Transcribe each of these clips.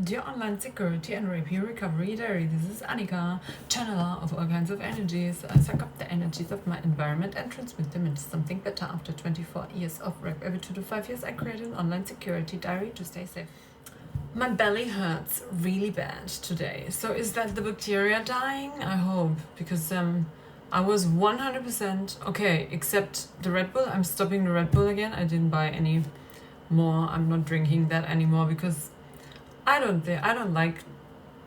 Dear online security and rapey recovery diary, this is Annika, channeler of all kinds of energies. I suck up the energies of my environment and transmit them into something better. After 24 years of rape, every 2 to 5 years I created an online security diary to stay safe. My belly hurts really bad today. So is that the bacteria dying? I hope, because I was 100% okay, except the Red Bull. I'm stopping the Red Bull again. I didn't buy any more. I'm not drinking that anymore because I don't like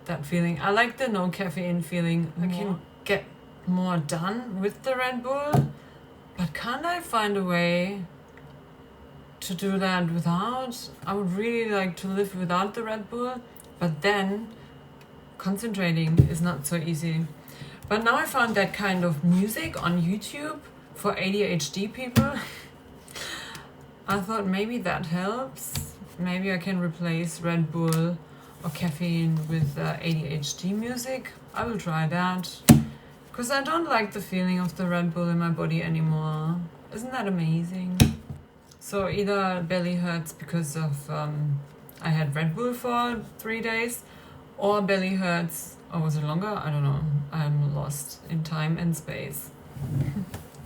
that feeling. I like the no caffeine feeling. I can get more done with the Red Bull, but can't I find a way to do that without? I would really like to live without the Red Bull, but then concentrating is not so easy. But now I found that kind of music on YouTube for ADHD people. I thought maybe that helps. Maybe I can replace Red Bull or caffeine with ADHD music. I will try that. Because I don't like the feeling of the Red Bull in my body anymore. Isn't that amazing? So either belly hurts because of I had Red Bull for 3 days, or belly hurts, or was it longer? I don't know. I'm lost in time and space.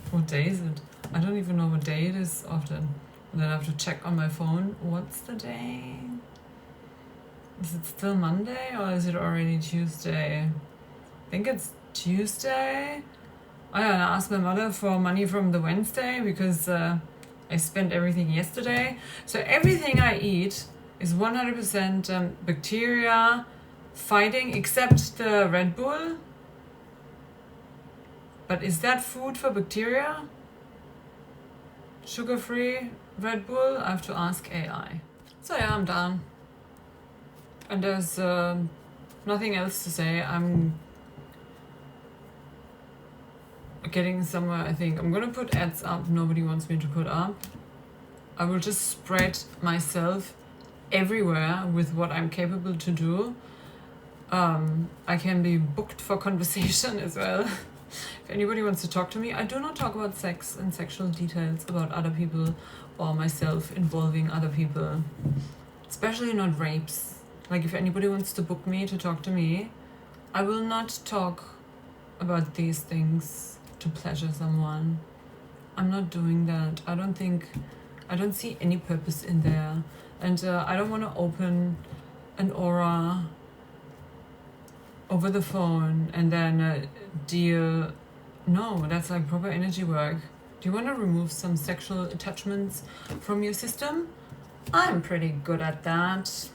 What day is it? I don't even know what day it is often. And then I have to check on my phone. What's the day? Is it still Monday or is it already Tuesday? I think it's Tuesday. Oh yeah, and I asked my mother for money from the Wednesday because I spent everything yesterday. So everything I eat is 100% bacteria fighting except the Red Bull. But is that food for bacteria? Sugar-free Red Bull? I have to ask AI. So yeah, I'm done. And there's nothing else to say. I'm getting somewhere, I think. I'm gonna put ads up nobody wants me to put up. I will just spread myself everywhere with what I'm capable to do. I can be booked for conversation as well. If anybody wants to talk to me, I do not talk about sex and sexual details about other people or myself involving other people. Especially not rapes. Like if anybody wants to book me to talk to me, I will not talk about these things to pleasure someone. I'm not doing that. I don't see any purpose in there. And I don't want to open an aura over the phone and then deal. No, that's like proper energy work. Do you want to remove some sexual attachments from your system? I'm pretty good at that.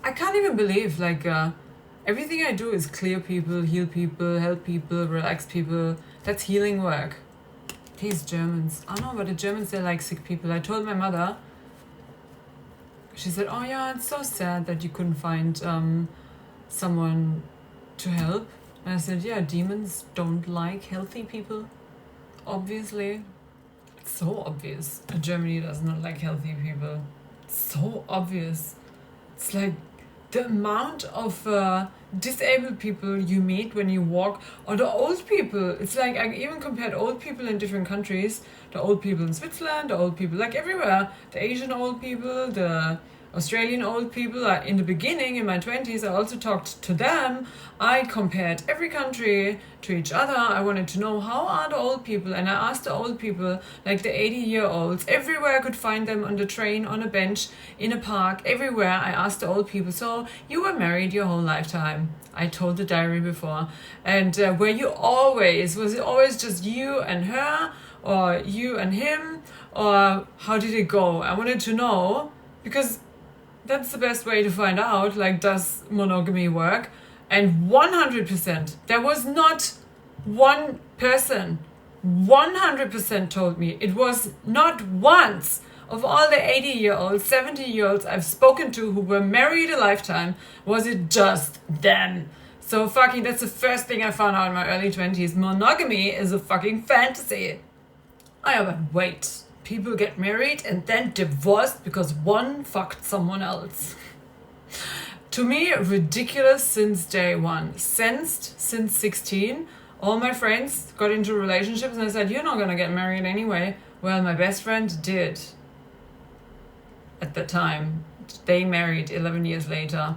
I can't even believe like everything I do is clear people, heal people, help people, relax people. That's healing work. These Germans. I know, but the Germans, they're like sick people. I told my mother. She said, oh yeah, it's so sad that you couldn't find someone to help. And I said, yeah, demons don't like healthy people. Obviously. It's so obvious. Germany does not like healthy people. It's so obvious. It's like the amount of disabled people you meet when you walk, or the old people. It's like I even compared old people in different countries. The old people in Switzerland, the old people like everywhere. The Asian old people, the Australian old people. In the beginning, in my 20s, I also talked to them. I compared every country to each other. I wanted to know how are the old people, and I asked the old people, like the 80-year-olds, everywhere I could find them, on the train, on a bench, in a park, everywhere. I asked the old people, so you were married your whole lifetime. I told the diary before. And were you always, was it always just you and her, or you and him, or how did it go? I wanted to know, because that's the best way to find out, like, does monogamy work? And 100%, there was not one person, 100% told me, it was not once of all the 80-year-olds, 70-year-olds I've spoken to who were married a lifetime, was it just them. So fucking, that's the first thing I found out in my early 20s. Monogamy is a fucking fantasy. Oh yeah, but wait. People get married and then divorced because one fucked someone else. To me, ridiculous since day one. Sensed since 16. All my friends got into relationships and I said, you're not gonna get married anyway. Well, my best friend did. At the time. they married 11 years later.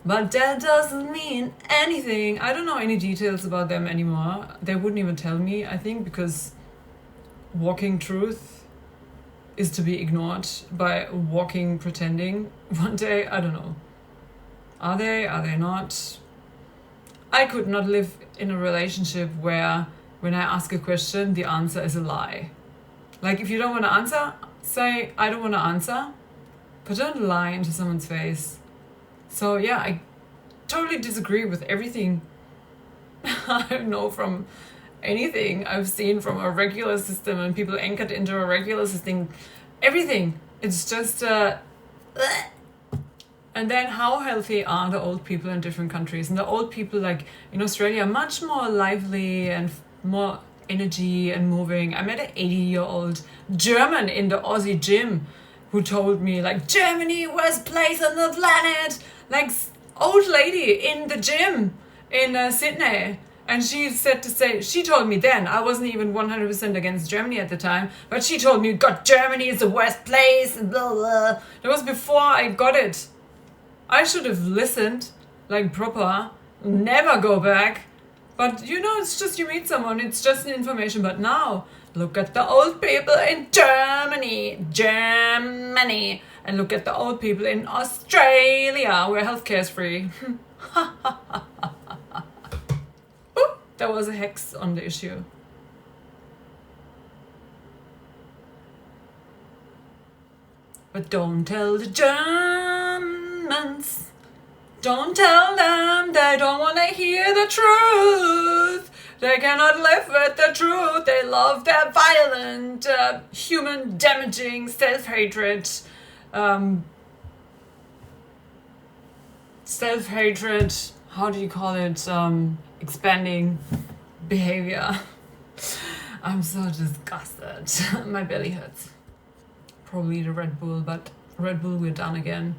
But that doesn't mean anything. I don't know any details about them anymore. They wouldn't even tell me, I think, because walking truth is to be ignored by walking pretending one day. I don't know. Are they? Are they not? I could not live in a relationship where when I ask a question, the answer is a lie. Like, if you don't want to answer, say, I don't want to answer, but don't lie into someone's face. So yeah, I totally disagree with everything I know from anything I've seen from a regular system and people anchored into a regular system. Everything. It's just and then how healthy are the old people in different countries? And the old people, like in Australia, are much more lively and more energy and moving. I met an 80-year-old German in the Aussie gym who told me, like, Germany, worst place on the planet. Like, old lady in the gym in Sydney. And she told me then, I wasn't even 100% against Germany at the time, but she told me, God, Germany is the worst place, and blah, blah. That was before I got it. I should have listened, like proper, never go back. But you know, it's just you meet someone, it's just an information. But now, look at the old people in Germany, and look at the old people in Australia, where healthcare is free. Oop, there was a hex on the issue. But don't tell the Germans, don't tell them they don't want to hear the truth. They cannot live with the truth. They love their violent, human damaging self-hatred. Self-hatred, how do you call it? Expanding behavior. I'm so disgusted. My belly hurts. Probably the Red Bull, but Red Bull, we're done again.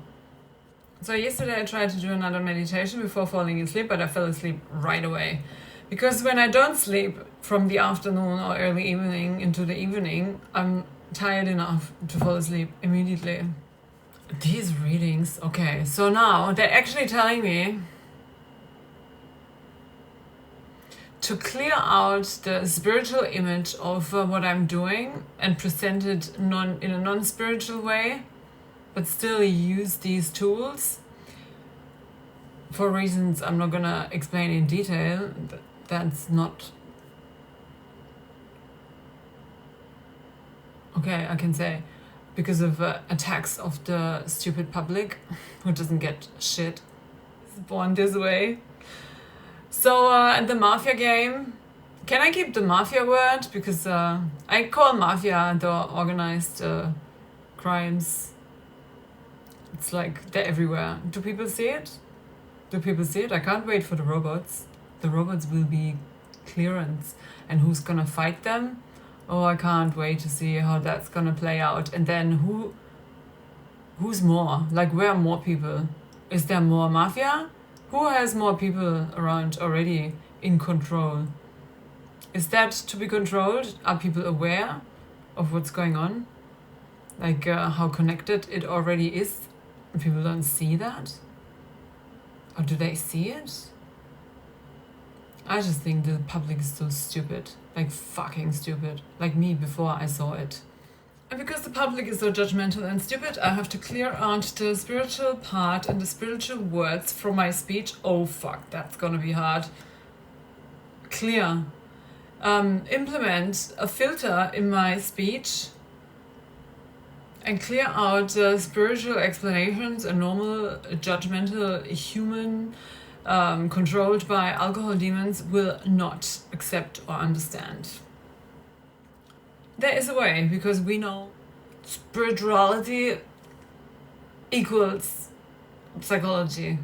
So yesterday I tried to do another meditation before falling asleep, but I fell asleep right away. Because when I don't sleep from the afternoon or early evening into the evening, I'm tired enough to fall asleep immediately. These readings, okay, so now they're actually telling me to clear out the spiritual image of what I'm doing and present it in a non-spiritual way, but still use these tools for reasons I'm not gonna explain in detail. That's not okay. I can say because of attacks of the stupid public who doesn't get shit. It's born this way. So the mafia game, can I keep the mafia word? Because I call mafia the organized crimes. It's like they're everywhere. Do people see it? Do people see it? I can't wait for the robots. The robots will be clearance. And who's gonna fight them? Oh, I can't wait to see how that's gonna play out. And then who's more? Like, where are more people? Is there more mafia? Who has more people around already in control? Is that to be controlled? Are people aware of what's going on? Like how connected it already is? People don't see that? Or do they see it? I just think the public is so stupid. Like fucking stupid. Like me before I saw it. And because the public is so judgmental and stupid, I have to clear out the spiritual part and the spiritual words from my speech. Oh fuck, that's gonna be hard. Clear. Implement a filter in my speech and clear out spiritual explanations and normal judgmental human controlled by alcohol demons will not accept or understand. There is a way, because we know spirituality equals psychology.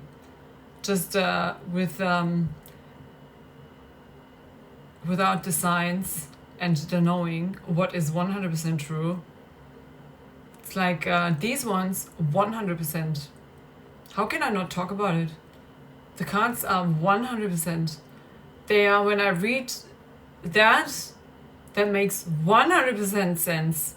Just without the science and the knowing what is 100% true. It's like these ones, 100%. How can I not talk about it? The cards are 100%. They are, when I read that makes 100% sense.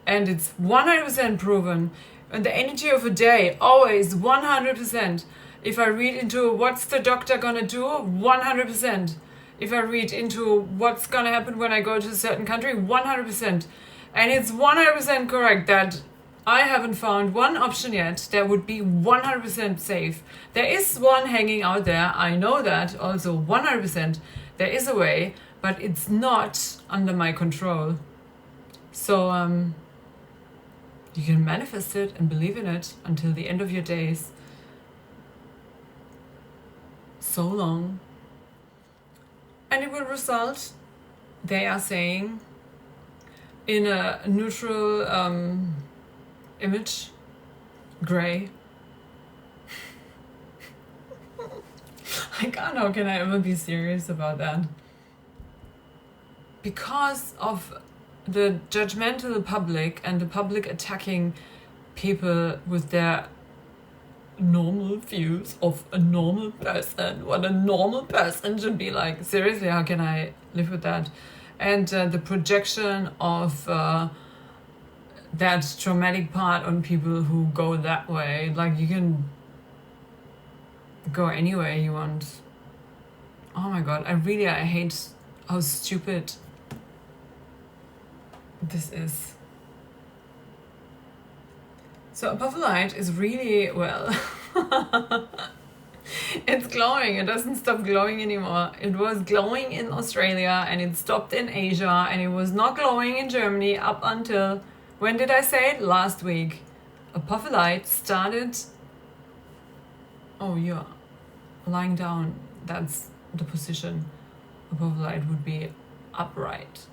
And it's 100% proven. And the energy of a day, always 100%. If I read into what's the doctor gonna do, 100%. If I read into what's gonna happen when I go to a certain country, 100%. And it's 100% correct that I haven't found one option yet that would be 100% safe. There is one hanging out there, I know that, also 100%. There is a way, but it's not under my control. So you can manifest it and believe in it until the end of your days. So long. And it will result, they are saying, in a neutral image, gray. How can I ever be serious about that? Because of the judgmental public and the public attacking people with their normal views of a normal person, what a normal person should be like. Seriously, how can I live with that? And the projection of that traumatic part on people who go that way. Like, you can go any way you want. Oh my god, I hate how stupid this is. So apophyllite is really, well, it's glowing. It doesn't stop glowing anymore. It was glowing in Australia and it stopped in Asia, and it was not glowing in Germany up until, when did I say it? Last week. Apophyllite started, oh yeah, lying down. That's the position. Apophyllite would be upright.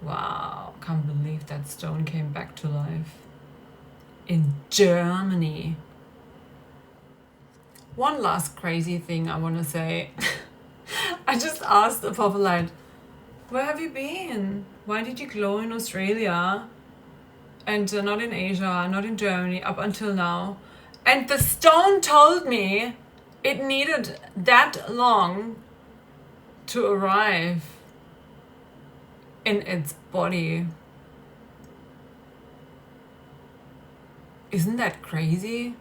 Wow, can't believe that stone came back to life. In Germany. One last crazy thing I want to say. I just asked Apophyllite, where have you been? Why did you glow in Australia and not in Asia, not in Germany up until now? And the stone told me it needed that long to arrive in its body. Isn't that crazy?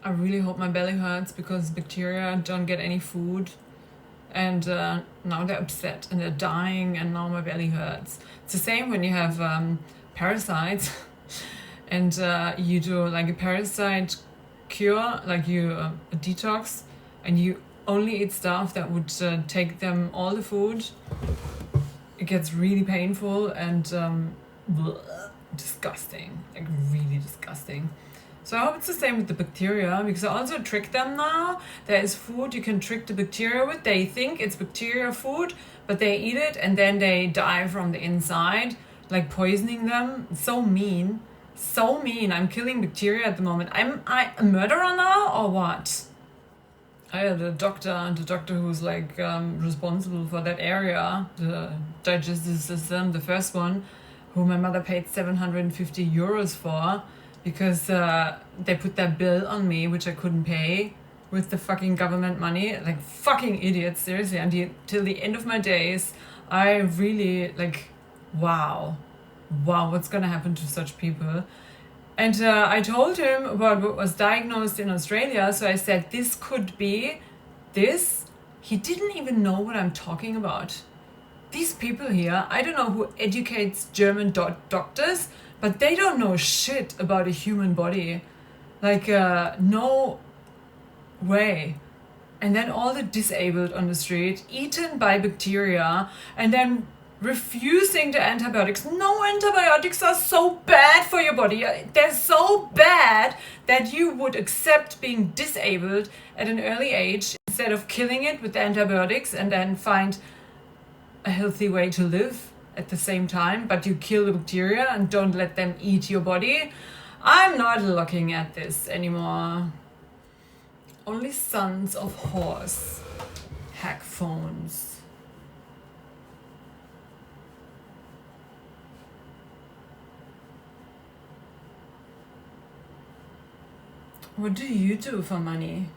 I really hope my belly hurts because bacteria don't get any food, and now they're upset and they're dying, and now my belly hurts. It's the same when you have parasites and you do like a parasite cure, like you a detox, and you only eat stuff that would take them all the food. It gets really painful and disgusting, like really disgusting. So I hope it's the same with the bacteria, because I also trick them now. There is food you can trick the bacteria with. They think it's bacteria food, but they eat it and then they die from the inside, like poisoning them. So mean. So mean. I'm killing bacteria at the moment. Am I a murderer now or what? I had a doctor who's like responsible for that area, the digestive system, the first one, who my mother paid 750 euros for, because they put that bill on me, which I couldn't pay with the fucking government money. Like, fucking idiots, seriously. Until the end of my days, I really, like, wow, what's gonna happen to such people? And I told him about what was diagnosed in Australia, so I said, this could be this. He didn't even know what I'm talking about. These people here, I don't know who educates German doctors, but they don't know shit about a human body. Like, no way. And then all the disabled on the street, eaten by bacteria, and then refusing the antibiotics. No, antibiotics are so bad for your body. They're so bad that you would accept being disabled at an early age instead of killing it with antibiotics and then find a healthy way to live at the same time, but you kill the bacteria and don't let them eat your body. I'm not looking at this anymore. Only sons of horse hack phones. What do you do for money?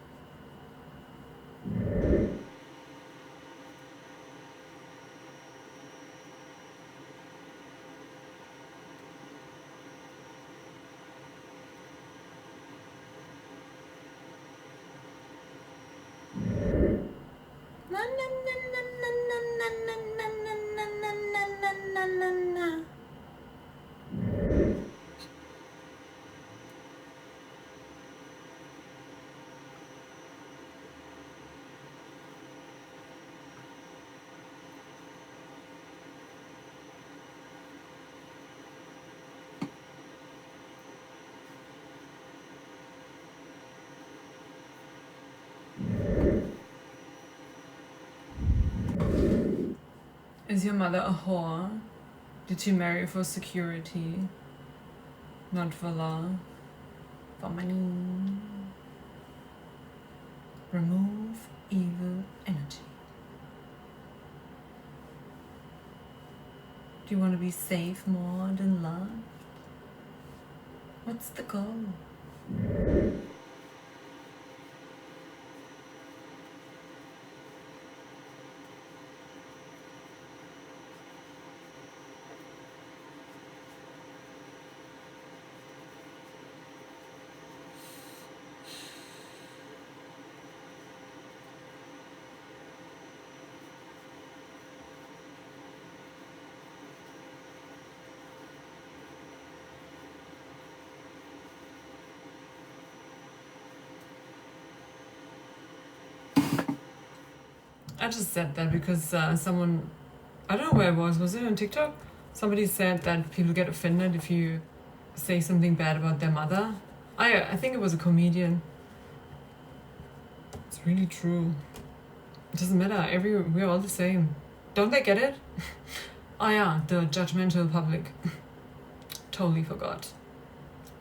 Is your mother a whore? Did she marry for security? Not for love? For money? Remove evil energy. Do you want to be safe more than love? What's the goal? I just said that because someone, I don't know where it was it on TikTok? Somebody said that people get offended if you say something bad about their mother. I think it was a comedian. It's really true. It doesn't matter, we're all the same. Don't they get it? Oh yeah, the judgmental public. Totally forgot.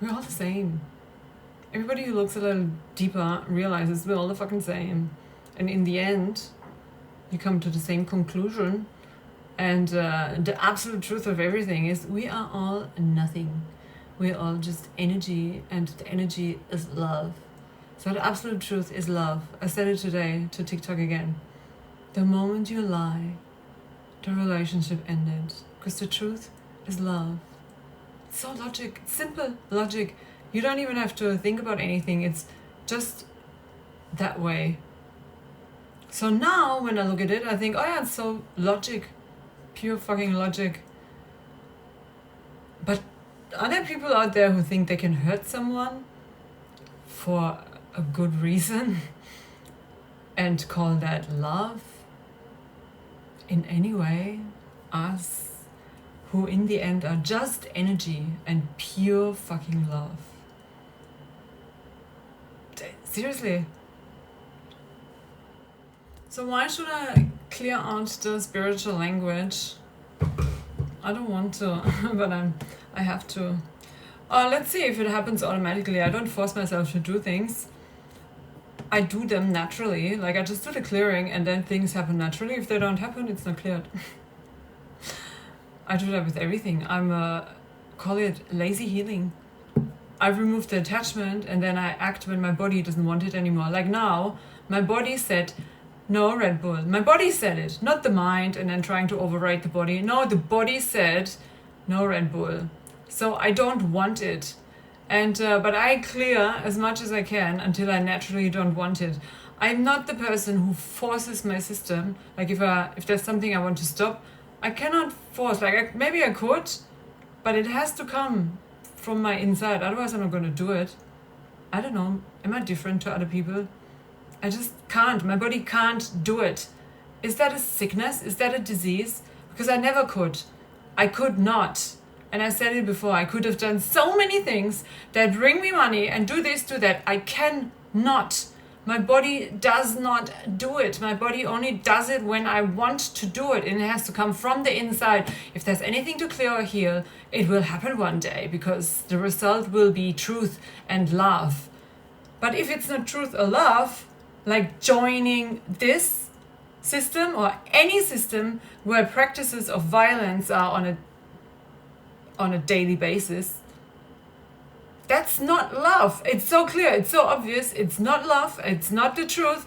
We're all the same. Everybody who looks a little deeper realizes we're all the fucking same. And in the end, you come to the same conclusion. And the absolute truth of everything is we are all nothing. We're all just energy, and the energy is love. So the absolute truth is love. I said it today to TikTok again. The moment you lie, the relationship ended. Because the truth is love. It's so logic, simple logic. You don't even have to think about anything. It's just that way. So now when I look at it, I think, oh yeah, it's so logic. Pure fucking logic. But are there people out there who think they can hurt someone for a good reason and call that love in any way? Us, who in the end are just energy and pure fucking love. Seriously. So why should I clear out the spiritual language? I don't want to, but I have to. Let's see if it happens automatically. I don't force myself to do things. I do them naturally. Like I just do the clearing and then things happen naturally. If they don't happen, it's not cleared. I do that with everything. Call it lazy healing. I've removed the attachment and then I act when my body doesn't want it anymore. Like now, my body said, no Red Bull. My body said it, not the mind and then trying to override the body. No, the body said, no Red Bull. So I don't want it. And but I clear as much as I can until I naturally don't want it. I'm not the person who forces my system. Like if there's something I want to stop, I cannot force. Like maybe I could, but it has to come from my inside. Otherwise I'm not going to do it. I don't know. Am I different to other people? I just can't. My body can't do it. Is that a sickness? Is that a disease? Because I never could. I could not. And I said it before. I could have done so many things that bring me money and do this, do that. I cannot. My body does not do it. My body only does it when I want to do it. And it has to come from the inside. If there's anything to clear or heal, it will happen one day. Because the result will be truth and love. But if it's not truth or love, like joining this system or any system where practices of violence are on a daily basis, that's not love. It's so clear, it's so obvious, it's not love, it's not the truth.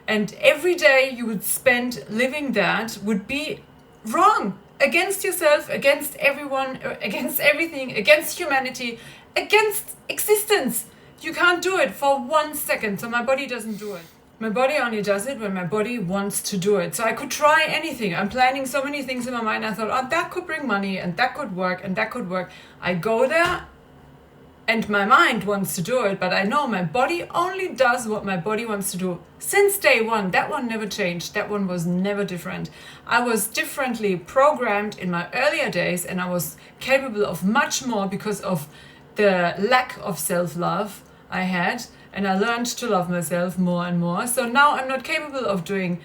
And every day you would spend living that would be wrong. Against yourself, against everyone, against everything, against humanity, against existence. You can't do it for 1 second, so my body doesn't do it. My body only does it when my body wants to do it. So I could try anything. I'm planning so many things in my mind. I thought, oh, that could bring money and that could work and that could work. I go there and my mind wants to do it, but I know my body only does what my body wants to do. Since day one, that one never changed. That one was never different. I was differently programmed in my earlier days and I was capable of much more because of the lack of self-love I had. And I learned to love myself more and more. So now I'm not capable of doing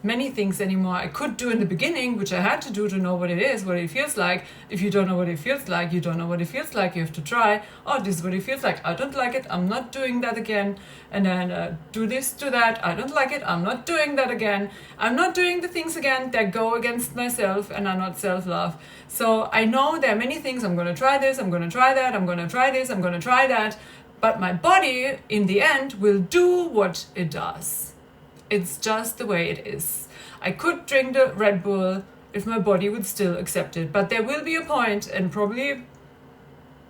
many things anymore I could do in the beginning, which I had to do to know what it is, what it feels like. If you don't know what it feels like, you don't know what it feels like. You have to try. Oh, this is what it feels like. I don't like it. I'm not doing that again. And then do this, do that. I don't like it. I'm not doing that again. I'm not doing the things again that go against myself and are not self-love. So I know there are many things. I'm going to try this. I'm going to try that. I'm going to try this. I'm going to try that. But my body, in the end, will do what it does. It's just the way it is. I could drink the Red Bull if my body would still accept it. But there will be a point, and probably,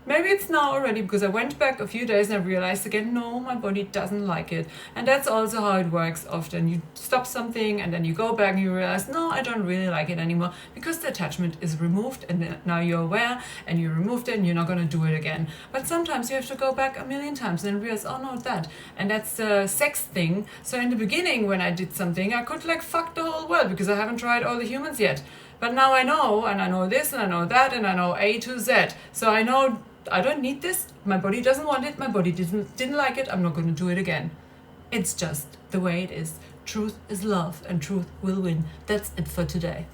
maybe it's now already, because I went back a few days and I realized again, no, my body doesn't like it. And that's also how it works often. You stop something and then you go back and you realize, no, I don't really like it anymore, because the attachment is removed, and then now you're aware and you removed it and you're not going to do it again. But sometimes you have to go back a million times and realize, oh no, that. And that's the sex thing. So in the beginning, when I did something, I could like fuck the whole world because I haven't tried all the humans yet. But now I know, and I know this and I know that and I know A to Z. So I know I don't need this. My body doesn't want it. My body didn't like it. I'm not going to do it again. It's just the way it is. Truth is love, and truth will win. That's it for today.